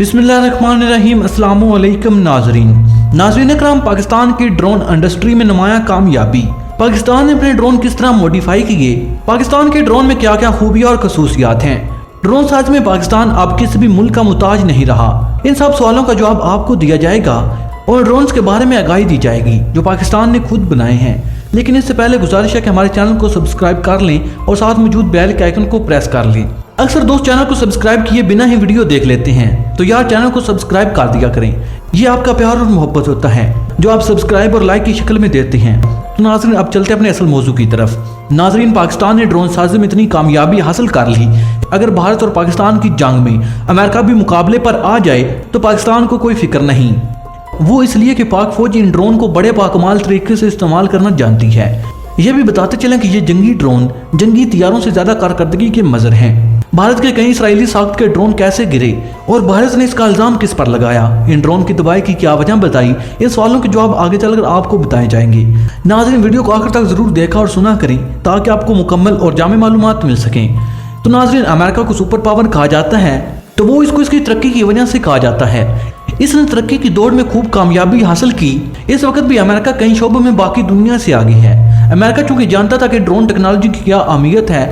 बिस्मिल्लाहिर्रहमानिर्रहीम। अस्सलामु अलैकुम नाज़रीन अकराम, पाकिस्तान की ड्रोन इंडस्ट्री में नुमायां कामयाबी। पाकिस्तान ने अपने ड्रोन किस तरह मॉडिफाई किए, पाकिस्तान के ड्रोन में क्या क्या खूबियां और खसूसियात हैं। ड्रोन साज में पाकिस्तान अब किसी भी मुल्क का मुताज नहीं रहा। इन सब सवालों का जवाब आपको दिया जाएगा और ड्रोन्स के बारे में आगाही दी जाएगी जो पाकिस्तान ने खुद बनाए हैं। लेकिन इससे पहले गुजारिश है कि हमारे चैनल को सब्सक्राइब कर लें और साथ मौजूद बेल के आइकन को प्रेस कर लें। अक्सर दोस्त चैनल को सब्सक्राइब किए बिना ही वीडियो देख लेते हैं, तो यार चैनल को सब्सक्राइब कर दिया करें। ये आपका प्यार और मोहब्बत होता है जो आप सब्सक्राइब और लाइक की शक्ल में देते हैं। तो नाज़रीन, अब चलते हैं अपने असल मौजू की तरफ। नाज़रीन, पाकिस्तान ने ड्रोन साजी में इतनी कामयाबी हासिल कर ली, अगर भारत और पाकिस्तान की जंग में अमेरिका भी मुकाबले पर आ जाए तो पाकिस्तान को कोई फिक्र नहीं। वो इसलिए कि पाक फौज इन ड्रोन को बड़े बाकमाल तरीके से इस्तेमाल करना जानती है। यह भी बताते चलें कि ये जंगी ड्रोन जंगी तैयारों से ज्यादा कारकर्दगी के मजर हैं। भारत के कई इसराइली साख्त के ड्रोन कैसे गिरे और भारत ने इसका इल्जाम किस पर लगाया, इन ड्रोन की तबाही की क्या वजह बताई, इन सवालों के जवाब आगे चलकर आपको बताए जाएंगे। नाज़रीन, वीडियो को आखिर तक जरूर देखा और सुना करें ताकि आपको मुकम्मल और जामे मालूमात मिल सकें। तो नाज़रीन, अमेरिका को सुपर पावर कहा जाता है तो वो इसको इसकी तरक्की की वजह से कहा जाता है। इसने तरक्की की दौड़ में खूब कामयाबी हासिल की। इस वक्त भी अमेरिका कई शोबों में बाकी दुनिया से आगे है। अमेरिका चूंकि जानता था कि ड्रोन टेक्नोलॉजी की क्या अहमियत है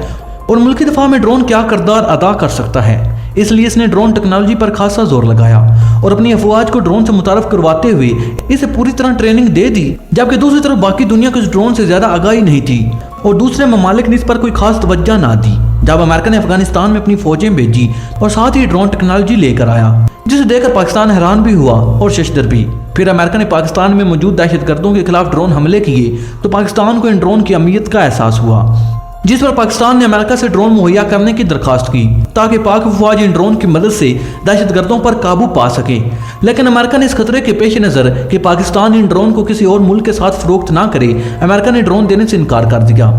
और मुल्की दफा में ड्रोन क्या किरदार अदा कर सकता है, इसलिए इसने ड्रोन टेक्नोलॉजी पर खासा जोर लगाया और अपनी अफवाज को ड्रोन से मुतारफ करवाते हुए इसे पूरी तरह ट्रेनिंग दे दी। जबकि दूसरी तरफ बाकी दुनिया को इस ड्रोन से ज्यादा आगाही नहीं थी और दूसरे ममालिक ने इस पर कोई खास तवज्जो ना दी। जब अमेरिका ने अफगानिस्तान में अपनी फौजें भेजी और साथ ही ड्रोन टेक्नोलॉजी लेकर आया, जिसे देखकर पाकिस्तान हैरान भी हुआ और शशदर भी। फिर अमेरिका ने पाकिस्तान में मौजूद दहशतगर्दों के खिलाफ ड्रोन हमले किए तो पाकिस्तान को इन ड्रोन की अहमियत का एहसास हुआ, जिस पर पाकिस्तान ने अमेरिका से ड्रोन मुहैया करने की दरखास्त की ताकि पाक फौज इन ड्रोन की मदद से दहशतगर्दों पर काबू पा सके। लेकिन अमेरिका ने इस खतरे के पेश नज़र कि पाकिस्तान इन ड्रोन को किसी और मुल्क के साथ फरोख्त ना करे, अमेरिका ने ड्रोन देने से इनकार कर दिया।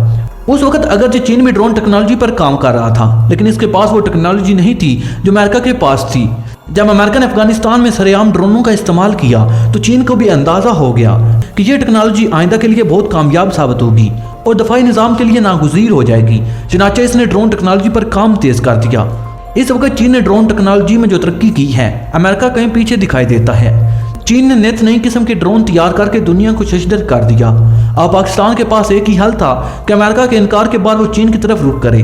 उस वक्त अगरचे चीन भी ड्रोन टेक्नोलॉजी पर काम कर रहा था, लेकिन इसके पास वो टेक्नोलॉजी नहीं थी जो अमेरिका के पास थी। जब अमेरिका ने अफगानिस्तान में सरेआम ड्रोनों का इस्तेमाल किया तो चीन को भी अंदाजा हो गया कि यह टेक्नोलॉजी आइंदा के लिए बहुत कामयाब साबित होगी और दफाई निज़ाम के लिए नागुज़ीर हो जाएगी। चुनाचे इसने ड्रोन टेक्नोलॉजी पर काम तेज कर दिया। इस वक्त चीन ने ड्रोन टेक्नोलॉजी में जो तरक्की की है, अमेरिका कहीं पीछे दिखाई देता है। चीन ने नित नई किस्म के ड्रोन तैयार करके दुनिया को शशदर कर दिया। अब पाकिस्तान के पास एक ही हल था कि अमेरिका के इनकार के बाद वो चीन की तरफ रुख करे।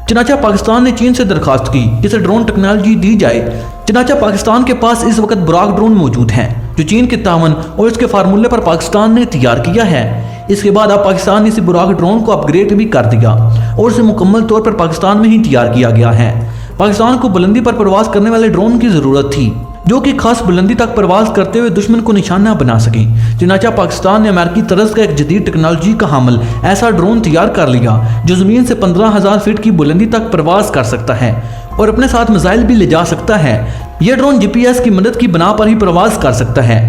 चुनाचा पाकिस्तान ने चीन से दरखास्त की कि इसे ड्रोन टेक्नोलॉजी दी जाए। चुनाचा पाकिस्तान के पास इस वक्त बुराक ड्रोन मौजूद हैं जो चीन के तावन और इसके फार्मूले पर पाकिस्तान ने तैयार किया है। इसके बाद अब पाकिस्तान ने इस बुराक ड्रोन को अपग्रेड भी कर दिया और इसे मुकम्मल तौर पर पाकिस्तान में ही तैयार किया गया है। पाकिस्तान को बुलंदी पर प्रवास करने वाले ड्रोन की जरूरत थी जो कि खास बुलंदी तक प्रवास करते हुए दुश्मन को निशाना बना सके। चुनाचा पाकिस्तान ने अमेरिकी तरज का एक जदीद टेक्नोलॉजी का हामिल ऐसा ड्रोन तैयार कर लिया जो जमीन से 15,000 फीट की बुलंदी तक प्रवास कर सकता है और अपने साथ मिसाइल भी ले जा सकता है। यह ड्रोन जीपीएस की मदद की बना पर ही प्रवास कर सकता है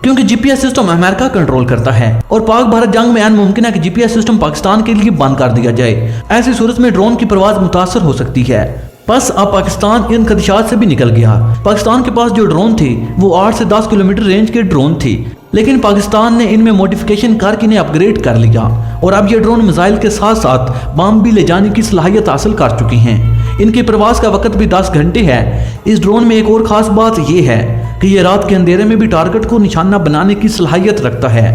क्योंकि जीपीएस सिस्टम अमेरिका कंट्रोल करता है और पाक भारत जंग में ऐन मुमकिन है कि जीपीएस सिस्टम पाकिस्तान के लिए बंद कर दिया जाए। ऐसी सूरत में ड्रोन की प्रवास मुतासर हो सकती है। बस अब पाकिस्तान इन खदशात से भी निकल गया। पाकिस्तान के पास जो ड्रोन थे वो 8 से 10 किलोमीटर रेंज के ड्रोन थे, लेकिन पाकिस्तान ने इनमें मॉडिफिकेशन करके इन्हें अपग्रेड कर लिया और अब ये ड्रोन मिसाइल के साथ साथ बम भी ले जाने की सलाहियत हासिल कर चुकी हैं। इनके प्रवास का वक्त भी 10 घंटे है। इस ड्रोन में एक और खास बात यह है कि ये रात के अंधेरे में भी टारगेट को निशाना बनाने की सलाहियत रखता है।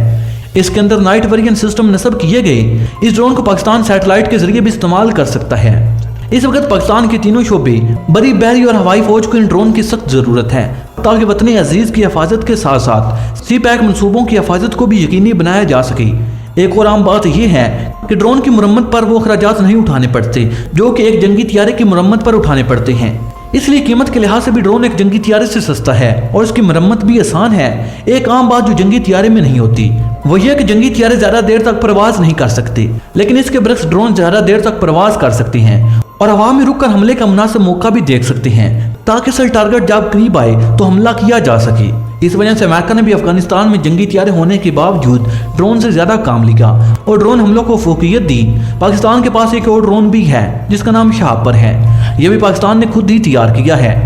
इसके अंदर नाइट विजन सिस्टम नस्ब किए गए। इस ड्रोन को पाकिस्तान सैटेलाइट के जरिए भी इस्तेमाल कर सकता है। इस वक्त पाकिस्तान के तीनों शोबे बरी, बहरी और हवाई फौज को इन ड्रोन की सख्त जरूरत है ताकि वतन अजीज की हिफाजत के साथ साथ सी पैक मनसूबों की हिफाजत को भी यकीनी बनाया जा सके। एक और आम बात यह है कि ड्रोन की मुरम्मत पर वो अखराजात नहीं उठाने पड़ते जो कि एक जंगी तैयारे की मुरम्मत पर उठाने पड़ते हैं। इसलिए कीमत के लिहाज से भी ड्रोन एक जंगी तैयारे से सस्ता है और इसकी मरम्मत भी आसान है। एक आम बात जो जंगी तैयारे में नहीं होती वो यह कि जंगी तैयारे ज्यादा देर तक प्रवास नहीं कर सकते, लेकिन इसके बरक्स ड्रोन ज्यादा देर तक प्रवास कर सकते हैं और हवा में रुककर हमले का मुनासिब मौका भी देख सकते हैं ताकि असल टारगेट जब करीब आए तो हमला किया जा सके। इस वजह से अमेरिका ने भी अफगानिस्तान में जंगी तैयारे होने के बावजूद ड्रोन से ज्यादा काम लिया और ड्रोन हमलों को फोकियत दी। पाकिस्तान के पास एक और ड्रोन भी है जिसका नाम शाहपर है। यह भी पाकिस्तान ने खुद ही तैयार किया है।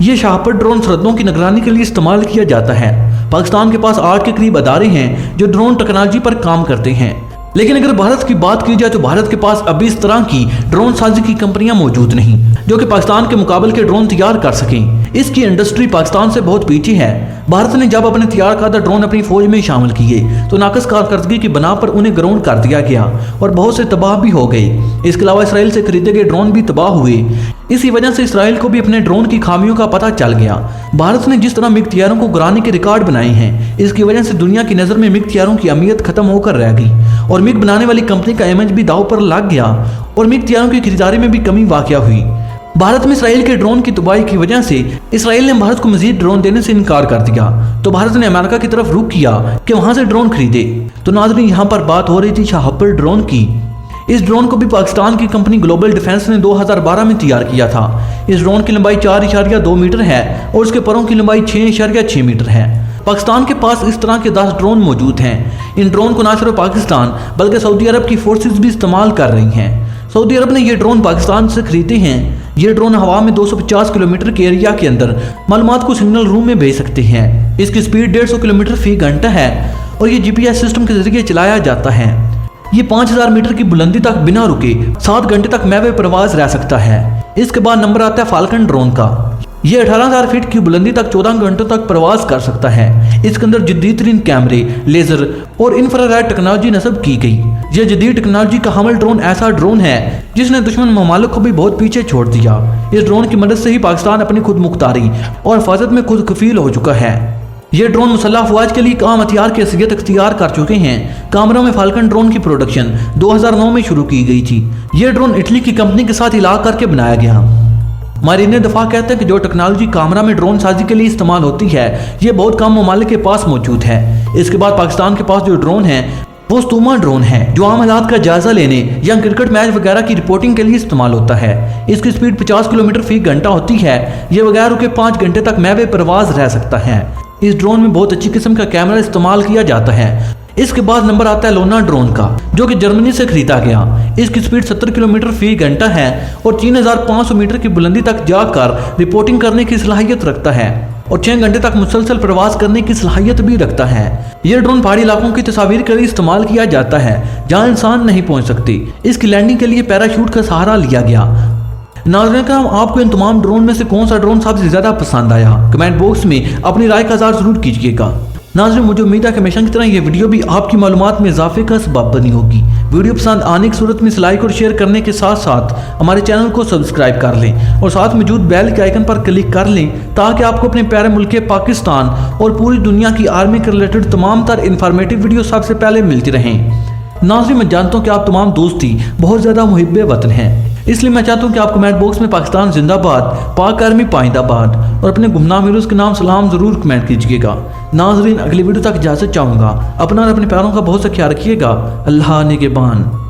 ये शाहपर ड्रोन सरहदों की निगरानी के लिए इस्तेमाल किया जाता है। पाकिस्तान के पास 8 के करीब अदारे हैं जो ड्रोन टेक्नोलॉजी पर काम करते हैं। लेकिन अगर भारत की बात की जाए तो भारत के पास अभी इस तरह की ड्रोन साजी की कंपनियां मौजूद नहीं जो कि पाकिस्तान के मुकाबले के ड्रोन तैयार कर सकें। इसकी इंडस्ट्री पाकिस्तान से बहुत पीछे है। भारत ने जब अपने तैयार करदा ड्रोन अपनी फौज में शामिल किए तो नाकस कारकर्दगी की बना पर उन्हें ग्राउंड कर दिया गया और बहुत से तबाह भी हो गए। इसके अलावा इसराइल से खरीदे गए ड्रोन भी तबाह हुए। इसी वजह से इसराइल को भी अपने ड्रोन की खामियों का पता चल गया। भारत ने जिस तरह मिग तैयारों को गिराने के रिकॉर्ड बनाए हैं, इसकी वजह से दुनिया की नज़र में मिग तैयारों की अहमियत खत्म होकर रह गई और मिग बनाने वाली कंपनी का इमेज भी दांव पर लग गया और मिग तैयारों की खरीदारी में भी कमी वाक़या हुई। भारत में इसराइल के ड्रोन की तबाही की वजह से इसराइल ने भारत को मजीद ड्रोन देने से इनकार कर दिया, तो भारत ने अमेरिका की तरफ रुख किया कि वहां से ड्रोन खरीदे। तो नाज़रीन, यहाँ पर बात हो रही थी शाहपुर ड्रोन की। इस ड्रोन को भी पाकिस्तान की कंपनी ग्लोबल डिफेंस ने 2012 में तैयार किया था। इस ड्रोन की लंबाई 4.2 मीटर है और उसके परों की लंबाई 6.6 मीटर है। पाकिस्तान के पास इस तरह के 10 ड्रोन मौजूद हैं। इन ड्रोन को न सिर्फ पाकिस्तान बल्कि सऊदी अरब की फोर्सेस भी इस्तेमाल कर रही हैं। सऊदी अरब ने ये ड्रोन पाकिस्तान से खरीदे हैं। ये ड्रोन हवा में 250 किलोमीटर के एरिया के अंदर मालूमात को सिग्नल रूम में भेज सकते हैं। इसकी स्पीड 150 किलोमीटर फी घंटा है और ये GPS सिस्टम के जरिए चलाया जाता है। ये 5000 मीटर की बुलंदी तक बिना रुके 7 घंटे तक महवे प्रवास रह सकता है। इसके बाद नंबर आता है फाल्कन ड्रोन का। ये 18,000 फीट की बुलंदी तक 14 घंटों तक प्रवास कर सकता है। इसके अंदर जदीद तरीन कैमरे, लेजर और इंफ्रारेड टेक्नोलॉजी नस्ब की गई। यह जदीद टेक्नोलॉजी का हमल ड्रोन ऐसा ड्रोन है जिसने दुश्मन ममालिक को भी बहुत पीछे छोड़ दिया। इस ड्रोन की मदद से ही पाकिस्तान अपनी खुद मुख्तारी और हिफाजत में खुद कफील हो चुका है। ये ड्रोन मुसल्लह अफवाज के लिए एक आम हथियार की हैसियत अख्तियार कर चुके हैं। कामरों में फाल्कन ड्रोन की प्रोडक्शन 2009 में शुरू की गई थी। ये ड्रोन इटली की कंपनी के साथ इलाक़ करके बनाया गया। मारीने दफा कहते हैं कि जो टेक्नोलॉजी कामरा में ड्रोन साजी के लिए इस्तेमाल होती है, ये बहुत कम ममालिक के पास मौजूद है। इसके बाद पाकिस्तान के पास जो ड्रोन है वो स्तूमा ड्रोन है, जो आम हालात का जायजा लेने या क्रिकेट मैच वगैरह की रिपोर्टिंग के लिए इस्तेमाल होता है। इसकी स्पीड 50 किलोमीटर फी घंटा होती है। ये बगैर रुके 5 घंटे तक महवे प्रवास रह सकता है। इस ड्रोन में बहुत अच्छी किस्म का कैमरा इस्तेमाल किया जाता है। इसके बाद नंबर आता है लोना ड्रोन का, जो कि जर्मनी से खरीदा गया। इसकी स्पीड 70 किलोमीटर फी घंटा है और 3500 मीटर की बुलंदी तक जाकर रिपोर्टिंग करने की सलाहियत रखता है और 6 घंटे तक मुसलसल प्रवास करने की सलाहियत भी रखता है। यह ड्रोन पहाड़ी इलाकों की तस्वीर के लिए इस्तेमाल किया जाता है जहाँ इंसान नहीं पहुँच सकते। इसकी लैंडिंग के लिए पैराशूट का सहारा लिया गया। नाज़रीन करम, आपको इन तमाम ड्रोन में से कौन सा ड्रोन सबसे ज़्यादा पसंद आया? कमेंट बॉक्स में अपनी राय का इज़हार ज़रूर कीजिएगा। नाज़रीन, मुझे उम्मीद है कि हमेशा की तरह ये वीडियो भी आपकी मालूमात में इजाफे का सबब बनी होगी। वीडियो पसंद आने की सूरत में इसे लाइक और शेयर करने के साथ साथ हमारे चैनल को सब्सक्राइब कर लें और साथ मौजूद बेल के आइकन पर क्लिक कर लें ताकि आपको अपने प्यारे मुल्क पाकिस्तान और पूरी दुनिया की आर्मी के रिलेटेड तमाम तर इन्फॉर्मेटिव वीडियो सबसे पहले मिलती रहें। नाज़रीन, मैं जानता हूँ कि आप तमाम दोस्त ही बहुत ज़्यादा मुहिब्बे वतन हैं, इसलिए मैं चाहता हूँ कि आप कमेंट बॉक्स में पाकिस्तान जिंदाबाद, पाक आर्मी पाइंदाबाद और अपने गुमनाम हीरोज़ के नाम सलाम ज़रूर कमेंट कीजिएगा। नाज़रीन, अगली वीडियो तक इजाज़त चाहूँगा। अपना और अपने प्यारों का बहुत सा ख्याल रखिएगा। अल्लाह निगहबान।